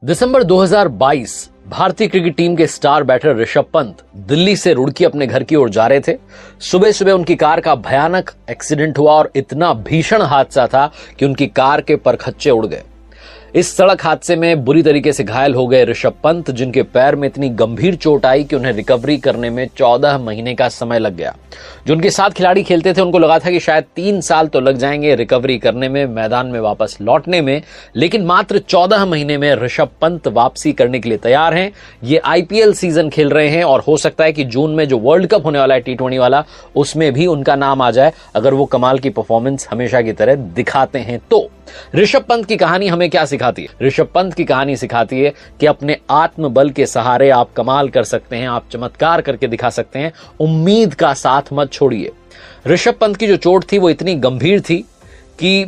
दिसंबर 2022 भारतीय cricket team के star batter Rishabh Pant Delhi से रुड़की अपने घर की ओर जा रहे थे। सुबह सुबह उनकी कार का भयानक एक्सीडेंट हुआ और इतना भीषण हादसा था कि उनकी कार के परखच्चे उड़ गए। इस सड़क हादसे में बुरी तरीके से घायल हो गए ऋषभ पंत, जिनके पैर में इतनी गंभीर चोट आई कि उन्हें रिकवरी करने में 14 महीने का समय लग गया। जो उनके साथ खिलाड़ी खेलते थे उनको लगा था कि शायद 3 साल तो लग जाएंगे रिकवरी करने में, मैदान में वापस लौटने में, लेकिन मात्र 14 महीने में ऋषभ पंत वापसी करने के लिए तैयार हैं। ये आईपीएल सीजन खेल रहे हैं और हो सकता है कि जून में जो वर्ल्ड कप होने वाला है T20 वाला, उसमें भी उनका नाम आ जाए अगर वो कमाल की परफॉर्मेंस हमेशा की तरह दिखाते हैं तो। ऋषभ पंत की कहानी हमें क्या सिखाती है? ऋषभ पंत की कहानी सिखाती है कि अपने आत्मबल के सहारे आप कमाल कर सकते हैं, आप चमत्कार करके दिखा सकते हैं। उम्मीद का साथ मत छोड़िए। ऋषभ पंत की जो चोट थी वो इतनी गंभीर थी कि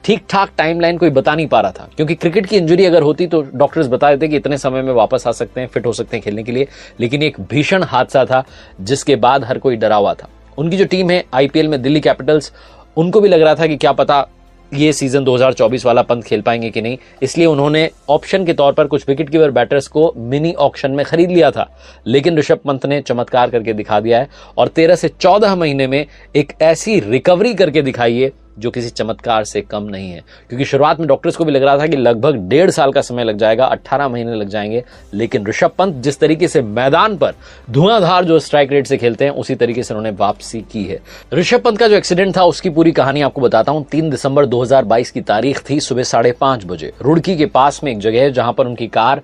ठीक ठाक टाइमलाइन कोई बता नहीं पा रहा था, क्योंकि क्रिकेट की इंजरी अगर होती तो डॉक्टर्स बता देते कि इतने समय में वापस आ सकते हैं, फिट हो सकते हैं खेलने के लिए। लेकिन एक भीषण हादसा था जिसके बाद हर कोई डरा हुआ था। उनकी जो टीम है आईपीएल में दिल्ली कैपिटल्स, उनको भी लग रहा था कि क्या पता ये सीजन 2024 वाला पंत खेल पाएंगे कि नहीं, इसलिए उन्होंने ऑप्शन के तौर पर कुछ विकेट कीपर बैटर्स को मिनी ऑक्शन में खरीद लिया था। लेकिन ऋषभ पंत ने चमत्कार करके दिखा दिया है और 13 से 14 महीने में एक ऐसी रिकवरी करके दिखाई है जो किसी चमत्कार से कम नहीं है। क्योंकि शुरुआत में डॉक्टर्स को भी लग रहा था कि लगभग 1.5 साल का समय लग जाएगा, 18 महीने लग जाएंगे। लेकिन ऋषभ पंत जिस तरीके से मैदान पर धुआंधार जो स्ट्राइक रेट से खेलते हैं, उसी तरीके से उन्होंने वापसी की है। ऋषभ पंत का जो एक्सीडेंट था उसकी पूरी कहानी आपको बताता हूं। 3 दिसंबर 2022 की तारीख थी। सुबह 5:30 बजे रुड़की के पास में एक जगह है जहां पर उनकी कार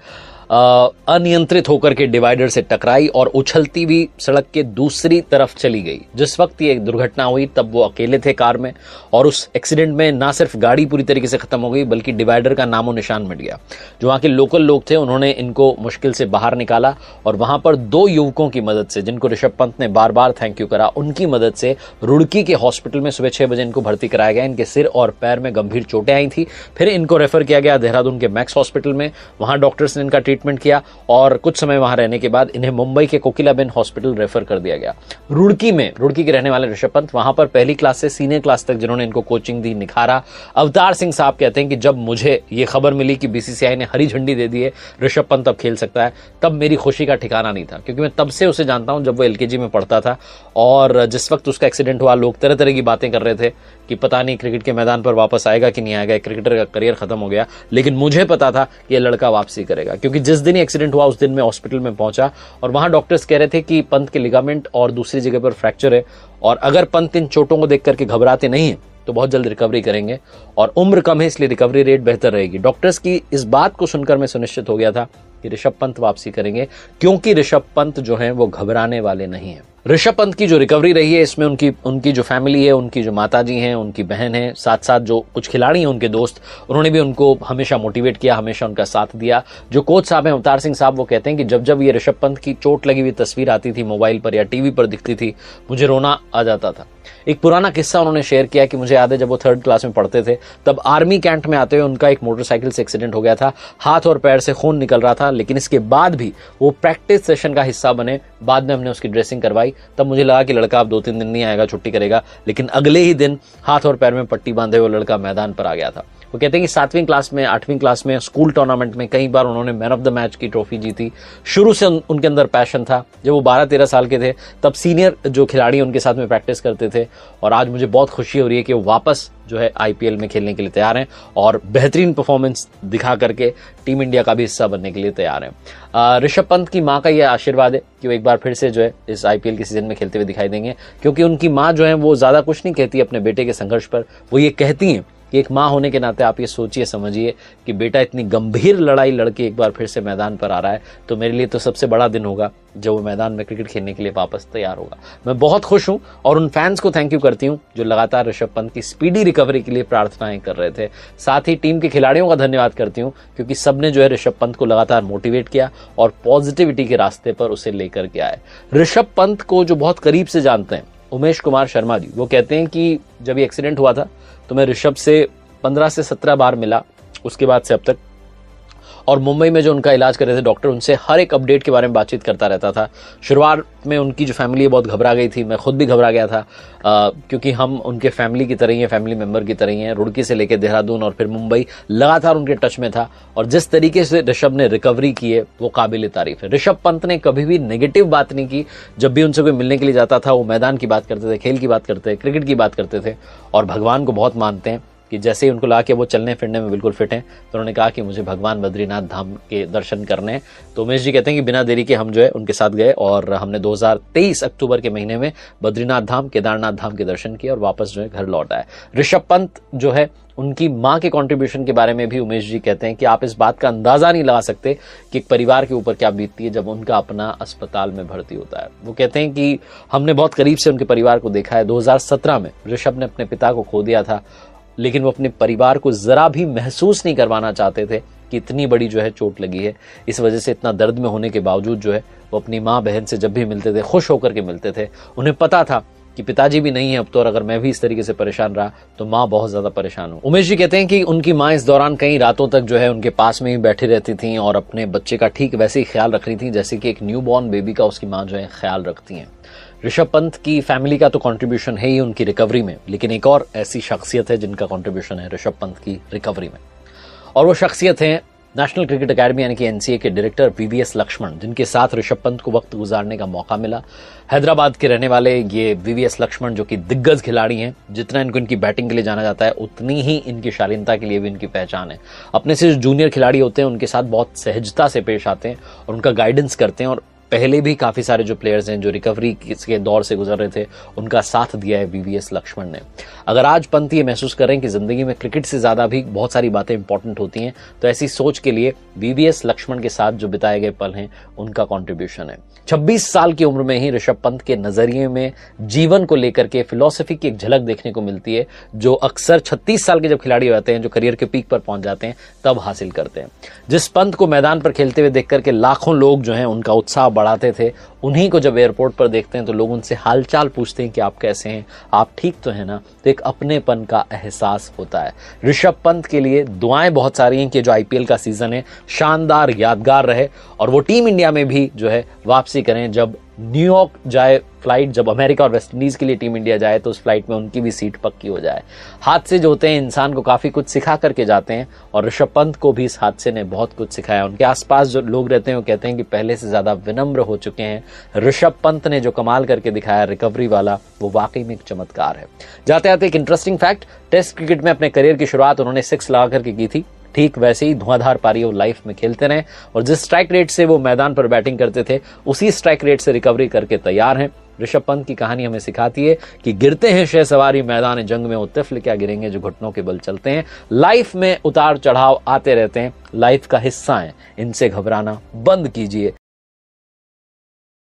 अनियंत्रित होकर के डिवाइडर से टकराई और उछलती हुई सड़क के दूसरी तरफ चली गई। जिस वक्त ये दुर्घटना हुई तब वो अकेले थे कार में, और उस एक्सीडेंट में ना सिर्फ गाड़ी पूरी तरीके से खत्म हो गई बल्कि डिवाइडर का नामो निशान मिट गया। जो वहां के लोकल लोग थे उन्होंने इनको मुश्किल से बाहर निकाला और वहां पर 2 युवकों की मदद से, जिनको ऋषभ पंत ने बार बार थैंक यू करा, उनकी मदद से रुड़की के हॉस्पिटल में सुबह 6 बजे इनको भर्ती कराया गया। इनके सिर और पैर में गंभीर चोटें आई थी। फिर इनको रेफर किया गया देहरादून के मैक्स हॉस्पिटल में। वहां डॉक्टर्स ने इनका ट्रीटमेंट किया और कुछ समय वहां रहने के बाद इन्हें मुंबई के कोकिलाबेन हॉस्पिटल रेफर कर दिया गया। रुड़की के रहने वाले ऋषभ पंत वहां पर पहली क्लास से सीनियर क्लास तक जिन्होंने इनको कोचिंग दी, निखारा। अवतार सिंह साहब कहते हैं कि जब मुझे ये खबर मिली कि बीसीसीआई ने हरी झंडी दे दी है, ऋषभ पंत अब खेल सकता है, तब मेरी खुशी का ठिकाना नहीं था। क्योंकि मैं तब से उसे जानता हूं जब वो एलकेजी में पढ़ता था, और जिस वक्त उसका एक्सीडेंट हुआ लोग तरह तरह की बातें कर रहे थे कि पता नहीं क्रिकेट के मैदान पर वापस आएगा कि नहीं आएगा, क्रिकेटर का करियर खत्म हो गया। लेकिन मुझे पता था कि ये लड़का वापसी करेगा, क्योंकि जिस दिन एक्सीडेंट हुआ उस दिन मैं हॉस्पिटल में पहुंचा और वहां डॉक्टर्स कह रहे थे कि पंत के लिगामेंट और दूसरी जगह पर फ्रैक्चर है, और अगर पंत इन चोटों को देख करके घबराते नहीं है तो बहुत जल्द रिकवरी करेंगे, और उम्र कम है इसलिए रिकवरी रेट बेहतर रहेगी। डॉक्टर्स की इस बात को सुनकर मैं सुनिश्चित हो गया था कि ऋषभ पंत वापसी करेंगे, क्योंकि ऋषभ पंत जो हैं वो घबराने वाले नहीं हैं। ऋषभ पंत की जो रिकवरी रही है इसमें उनकी जो फैमिली है, उनकी जो माताजी हैं, उनकी बहन है, साथ साथ जो कुछ खिलाड़ी हैं उनके दोस्त, उन्होंने भी उनको हमेशा मोटिवेट किया, हमेशा उनका साथ दिया। जो कोच साहब हैं अवतार सिंह साहब, वो कहते हैं कि जब जब ये ऋषभ पंत की चोट लगी हुई तस्वीर आती थी मोबाइल पर या टीवी पर दिखती थी, मुझे रोना आ जाता था। एक पुराना किस्सा उन्होंने शेयर किया कि मुझे याद है जब वो 3rd क्लास में पढ़ते थे तब आर्मी कैंप में आते हुए उनका एक मोटरसाइकिल से एक्सीडेंट हो गया था। हाथ और पैर से खून निकल रहा था, लेकिन इसके बाद भी वो प्रैक्टिस सेशन का हिस्सा बने। बाद में हमने उसकी ड्रेसिंग करवाई, तब मुझे लगा कि लड़का अब 2-3 दिन नहीं आएगा, छुट्टी करेगा, लेकिन अगले ही दिन हाथ और पैर में पट्टी बांधे हुए लड़का मैदान पर आ गया था। वो कहते हैं कि 7वीं क्लास में, 8वीं क्लास में स्कूल टूर्नामेंट में कई बार उन्होंने मैन ऑफ द मैच की ट्रॉफी जीती। शुरू से उनके अंदर पैशन था। जब वो 12-13 साल के थे तब सीनियर जो खिलाड़ी उनके साथ में प्रैक्टिस करते थे, और आज मुझे बहुत खुशी हो रही है कि वो वापस जो है आईपीएल में खेलने के लिए तैयार हैं और बेहतरीन परफॉर्मेंस दिखा करके टीम इंडिया का भी हिस्सा बनने के लिए तैयार हैं। ऋषभ पंत की माँ का यह आशीर्वाद है कि वो एक बार फिर से जो है इस आईपीएल के सीजन में खेलते हुए दिखाई देंगे, क्योंकि उनकी माँ जो है वो ज्यादा कुछ नहीं कहती अपने बेटे के संघर्ष पर। वो ये कहती हैं कि एक माँ होने के नाते आप ये सोचिए समझिए कि बेटा इतनी गंभीर लड़ाई लड़के एक बार फिर से मैदान पर आ रहा है, तो मेरे लिए तो सबसे बड़ा दिन होगा जब वो मैदान में क्रिकेट खेलने के लिए वापस तैयार होगा। मैं बहुत खुश हूं और उन फैंस को थैंक यू करती हूं जो लगातार ऋषभ पंत की स्पीडी रिकवरी के लिए प्रार्थनाएं कर रहे थे। साथ ही टीम के खिलाड़ियों का धन्यवाद करती हूं, क्योंकि सबने जो है ऋषभ पंत को लगातार मोटिवेट किया और पॉजिटिविटी के रास्ते पर उसे लेकर के आए। ऋषभ पंत को जो बहुत करीब से जानते हैं उमेश कुमार शर्मा जी, वो कहते हैं कि जब ये एक्सीडेंट हुआ था तो मैं ऋषभ से 15 से 17 बार मिला उसके बाद से अब तक, और मुंबई में जो उनका इलाज कर रहे थे डॉक्टर, उनसे हर एक अपडेट के बारे में बातचीत करता रहता था। शुरुआत में उनकी जो फैमिली है बहुत घबरा गई थी, मैं खुद भी घबरा गया था, क्योंकि हम उनके फैमिली की तरह ही हैं, फैमिली मेंबर की तरह ही हैं। रुड़की से लेकर देहरादून और फिर मुंबई लगातार उनके टच में था, और जिस तरीके से ऋषभ ने रिकवरी की है वो काबिल तारीफ है। ऋषभ पंत ने कभी भी नेगेटिव बात नहीं की। जब भी उनसे कोई मिलने के लिए जाता था वो मैदान की बात करते थे, खेल की बात करते थे, क्रिकेट की बात करते थे, और भगवान को बहुत मानते हैं कि जैसे ही उनको लगा कि वो चलने फिरने में बिल्कुल फिट हैं, तो उन्होंने कहा कि मुझे भगवान बद्रीनाथ धाम के दर्शन करने हैं। तो उमेश जी कहते हैं कि बिना देरी के हम जो है उनके साथ गए, और हमने 2023 अक्टूबर के महीने में बद्रीनाथ धाम, केदारनाथ धाम के दर्शन किए और वापस जो है घर लौट आए। ऋषभ पंत जो है उनकी मां के कंट्रीब्यूशन के बारे में भी उमेश जी कहते हैं कि आप इस बात का अंदाजा नहीं लगा सकते कि एक परिवार के ऊपर क्या बीतती है जब उनका अपना अस्पताल में भर्ती होता है। वो कहते हैं कि हमने बहुत करीब से उनके परिवार को देखा है। 2017 में ऋषभ ने अपने पिता को खो दिया था, लेकिन वो अपने परिवार को जरा भी महसूस नहीं करवाना चाहते थे कि इतनी बड़ी जो है चोट लगी है। इस वजह से इतना दर्द में होने के बावजूद जो है वो अपनी माँ बहन से जब भी मिलते थे खुश होकर के मिलते थे। उन्हें पता था कि पिताजी भी नहीं है अब तो, और अगर मैं भी इस तरीके से परेशान रहा तो माँ बहुत ज्यादा परेशान हो। उमेश जी कहते हैं कि उनकी माँ इस दौरान कई रातों तक जो है उनके पास में ही बैठी रहती थी और अपने बच्चे का ठीक वैसे ही ख्याल रख रही थी जैसे कि एक न्यू बॉर्न बेबी का उसकी माँ जो है ख्याल रखती है। ऋषभ पंत की फैमिली का तो कंट्रीब्यूशन है ही उनकी रिकवरी में, लेकिन एक और ऐसी शख्सियत है जिनका कंट्रीब्यूशन है ऋषभ पंत की रिकवरी में, और वो शख्सियत है नेशनल क्रिकेट अकेडमी यानी कि एनसीए के डायरेक्टर वीवीएस लक्ष्मण, जिनके साथ ऋषभ पंत को वक्त गुजारने का मौका मिला। हैदराबाद के रहने वाले ये वीवीएस लक्ष्मण जो कि दिग्गज खिलाड़ी हैं, जितना इनको इनकी बैटिंग के लिए जाना जाता है उतनी ही इनकी शालीनता के लिए भी इनकी पहचान है। अपने से जो जूनियर खिलाड़ी होते हैं उनके साथ बहुत सहजता से पेश आते हैं और उनका गाइडेंस करते हैं, और पहले भी काफी सारे जो प्लेयर्स हैं जो रिकवरी के दौर से गुजर रहे थे उनका साथ दिया है वीवीएस लक्ष्मण ने। अगर आज पंत ये महसूस कर रहे हैं कि जिंदगी में क्रिकेट से ज्यादा भी बहुत सारी बातें इंपॉर्टेंट होती हैं, तो ऐसी सोच के लिए वीवीएस लक्ष्मण के साथ जो बिताए गए पल हैं उनका कंट्रीब्यूशन है। 26 साल की उम्र में ही ऋषभ पंत के नजरिए में जीवन को लेकर के फिलॉसफी की एक झलक देखने को मिलती है, जो अक्सर 36 साल के जब खिलाड़ी होते हैं, जो करियर के पीक पर पहुंच जाते हैं, तब हासिल करते हैं। जिस पंत को मैदान पर खेलते हुए देख करके लाखों लोग जो हैं उनका उत्साह बढ़ाते थे, उन्हीं को जब एयरपोर्ट पर देखते हैं तो लोग उनसे हालचाल पूछते हैं कि आप कैसे हैं, आप ठीक तो हैं ना, तो एक अपनेपन का एहसास होता है। ऋषभ पंत के लिए दुआएं बहुत सारी हैं कि जो आईपीएल का सीजन है शानदार यादगार रहे, और वो टीम इंडिया में भी जो है वापसी करें। जब न्यूयॉर्क जाए फ्लाइट, जब अमेरिका और वेस्ट इंडीज के लिए टीम इंडिया जाए तो उस फ्लाइट में उनकी भी सीट पक्की हो जाए। हादसे जो होते हैं इंसान को काफी कुछ सिखा करके जाते हैं, और ऋषभ पंत को भी इस हादसे ने बहुत कुछ सिखाया। उनके आसपास जो लोग रहते हैं वो कहते हैं कि पहले से ज्यादा विनम्र हो चुके हैं। ऋषभ पंत ने जो कमाल करके दिखाया रिकवरी वाला, वो वाकई में एक चमत्कार है। जाते जाते एक इंटरेस्टिंग फैक्ट, टेस्ट क्रिकेट में अपने करियर की शुरुआत उन्होंने 6 लगा करके की थी। ठीक वैसे ही धुआंधार पारी वो लाइफ में खेलते रहे, और जिस स्ट्राइक रेट से वो मैदान पर बैटिंग करते थे उसी स्ट्राइक रेट से रिकवरी करके तैयार हैं। ऋषभ पंत की कहानी हमें सिखाती है कि गिरते हैं शह सवारी मैदान जंग में, वो तिफल क्या गिरेंगे जो घुटनों के बल चलते हैं। लाइफ में उतार चढ़ाव आते रहते हैं, लाइफ का हिस्सा है, इनसे घबराना बंद कीजिए।